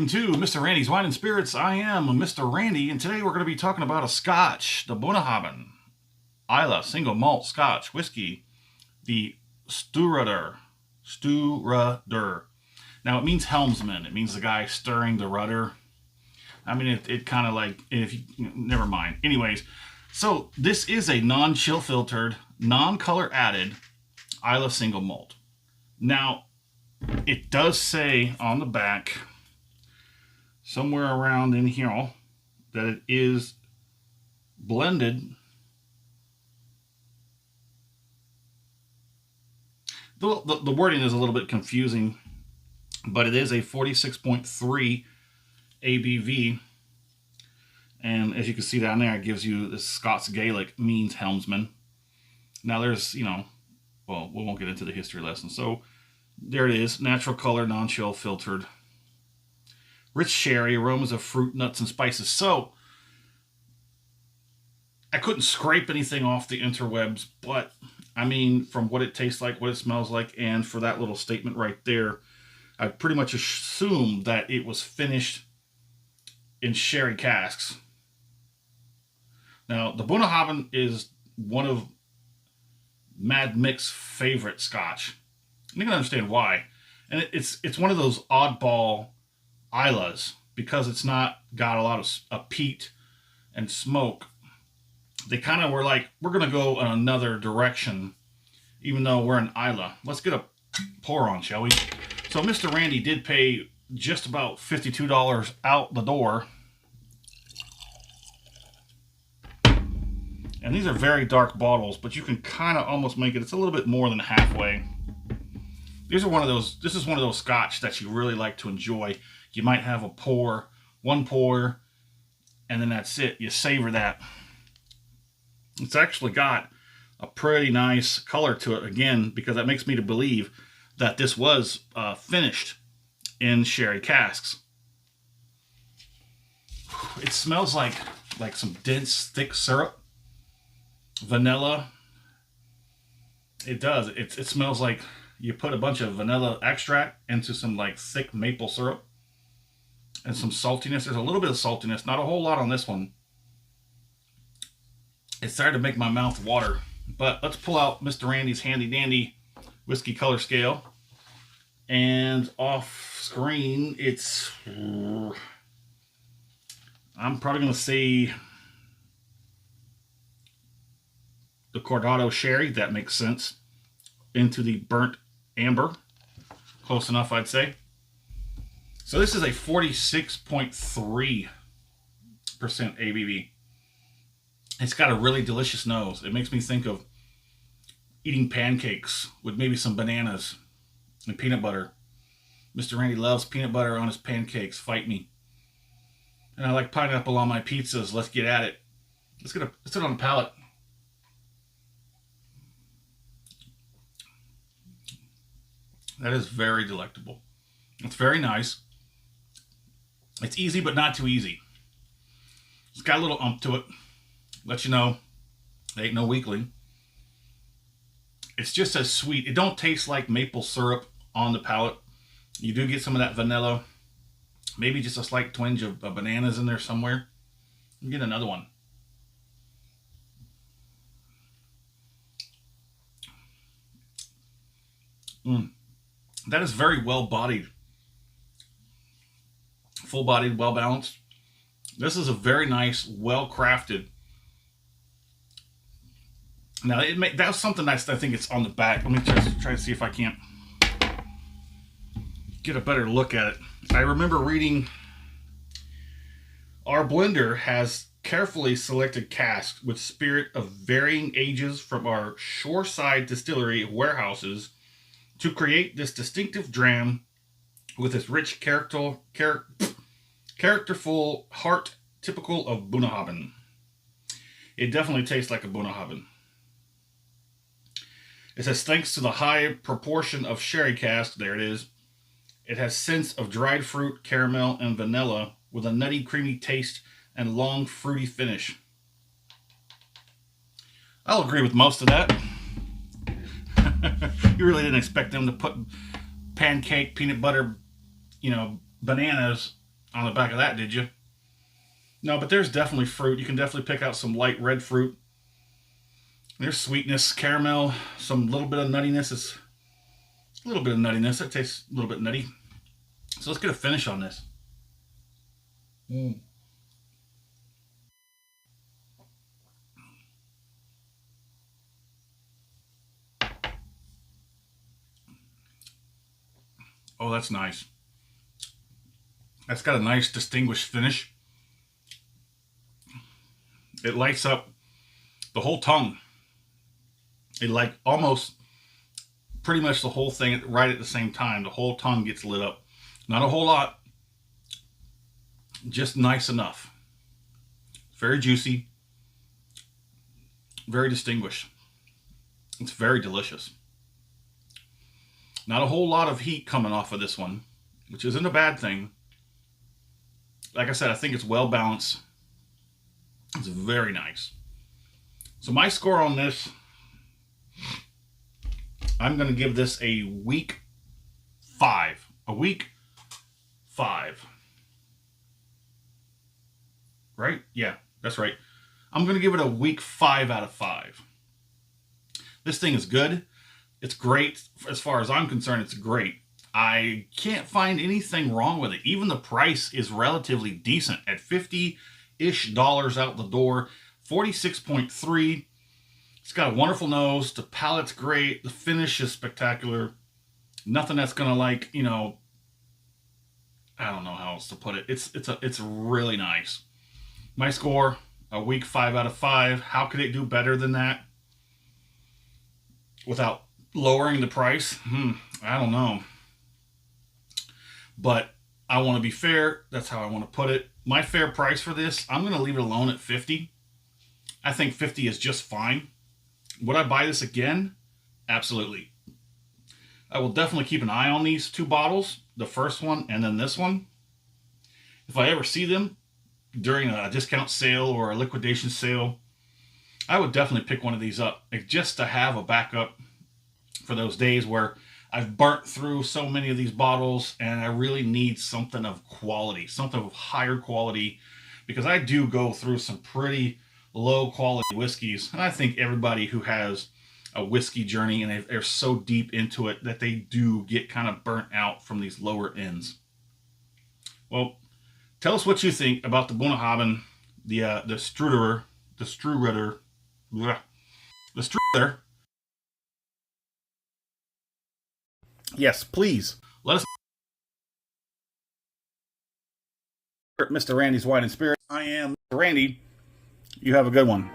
welcome to Mr. Randy's Wine and Spirits. I am Mr. Randy, and today we're going to be talking about a Scotch, the Bunnahbhain, Islay single malt Scotch whiskey, the Stiuireadair. Now it means helmsman. It means the guy stirring the rudder. I mean, it kind of like, if you, never mind. Anyways, so this is a non-chill filtered, non-color added Islay single malt. Now, it does say on the back, somewhere around in here, that it is blended. The wording is a little bit confusing, but it is a 46.3 ABV. And as you can see down there, it gives you the Scots Gaelic means helmsman. Now there's, well, we won't get into the history lesson. So there it is, natural color, non-chill filtered. Rich sherry, aromas of fruit, nuts, and spices. So I couldn't scrape anything off the interwebs, but I mean, from what it tastes like, what it smells like, and for that little statement right there, I pretty much assumed that it was finished in sherry casks. Now, the Bunnahbhain is one of Mad Mick's favorite Scotch. And you can understand why. And it's one of those oddball Islas, because it's not got a lot of peat and smoke. They kind of were like, we're going to go in another direction, even though we're in Islay. Let's get a pour on, shall we? So Mr. Randy did pay just about $52 out the door. And these are very dark bottles, but you can kind of almost make it, it's a little bit more than halfway. These are one of those, this is one of those Scotch that you really like to enjoy. You might have a pour, one pour, and then that's it. You savor that. It's actually got a pretty nice color to it, again, because that makes me to believe that this was finished in sherry casks. It smells like some dense, thick syrup. Vanilla. It does. It smells like you put a bunch of vanilla extract into some like thick maple syrup. And some saltiness. There's a little bit of saltiness. Not a whole lot on this one. It's starting to make my mouth water. But let's pull out Mr. Randy's handy dandy whiskey color scale. And off screen, it's, I'm probably going to say the Cordado Sherry. That makes sense. Into the burnt amber. Close enough, I'd say. So this is a 46.3% ABV. It's got a really delicious nose. It makes me think of eating pancakes with maybe some bananas and peanut butter. Mr. Randy loves peanut butter on his pancakes. Fight me. And I like pineapple on my pizzas. Let's get at it. Let's get it on the palate. That is very delectable. It's very nice. It's easy, but not too easy. It's got a little ump to it. Let you know, it ain't no weakling. It's just as sweet. It don't taste like maple syrup on the palate. You do get some of that vanilla. Maybe just a slight twinge of bananas in there somewhere. You get another one. That is very well-bodied. Full-bodied, well-balanced. This is a very nice, well-crafted. Now, that's something nice. I think it's on the back. Let me try to see if I can't get a better look at it. I remember reading, our blender has carefully selected casks with spirit of varying ages from our shoreside distillery warehouses to create this distinctive dram with its rich, characterful heart typical of Bunnahbhain. It definitely tastes like a Bunnahbhain. It says, thanks to the high proportion of sherry cask, there it is, it has scents of dried fruit, caramel, and vanilla with a nutty, creamy taste and long, fruity finish. I'll agree with most of that. You really didn't expect them to put pancake, peanut butter, bananas on the back of that, did you? No, but there's definitely fruit. You can definitely pick out some light red fruit. There's sweetness, caramel, some little bit of nuttiness. It's a little bit of nuttiness. It tastes a little bit nutty. So let's get a finish on this. Oh, that's nice. That's got a nice distinguished finish. It lights up the whole tongue. It like almost pretty much the whole thing right at the same time. The whole tongue gets lit up. Not a whole lot, just nice enough. Very juicy, very distinguished. It's very delicious. Not a whole lot of heat coming off of this one, which isn't a bad thing. Like I said, I think it's well balanced. It's very nice. So my score on this, I'm going to give this a weak 5. A weak 5. Right? Yeah, that's right. I'm going to give it a weak 5 out of 5. This thing is good. It's great. As far as I'm concerned, it's great. I can't find anything wrong with it. Even the price is relatively decent at $50-ish out the door. 46.3. It's got a wonderful nose. The palate's great. The finish is spectacular. Nothing that's gonna, like, you know, I don't know how else to put it. It's really nice. My score, a weak 5 out of 5. How could it do better than that without lowering the price? I don't know. But I want to be fair. That's how I want to put it. My fair price for this, I'm going to leave it alone at 50. I think 50 is just fine. Would I buy this again? Absolutely. I will definitely keep an eye on these 2 bottles, the first one and then this one. If I ever see them during a discount sale or a liquidation sale, I would definitely pick one of these up, just to have a backup for those days where I've burnt through so many of these bottles and I really need something of quality, something of higher quality, because I do go through some pretty low quality whiskeys. And I think everybody who has a whiskey journey and they're so deep into it that they do get kind of burnt out from these lower ends. Well, tell us what you think about the Bunnahbhain, the Stiuireadair, the Stiuireadair. Yes, please let us. Mr. Randy's Wine and Spirit. I am Mr. Randy. You have a good one.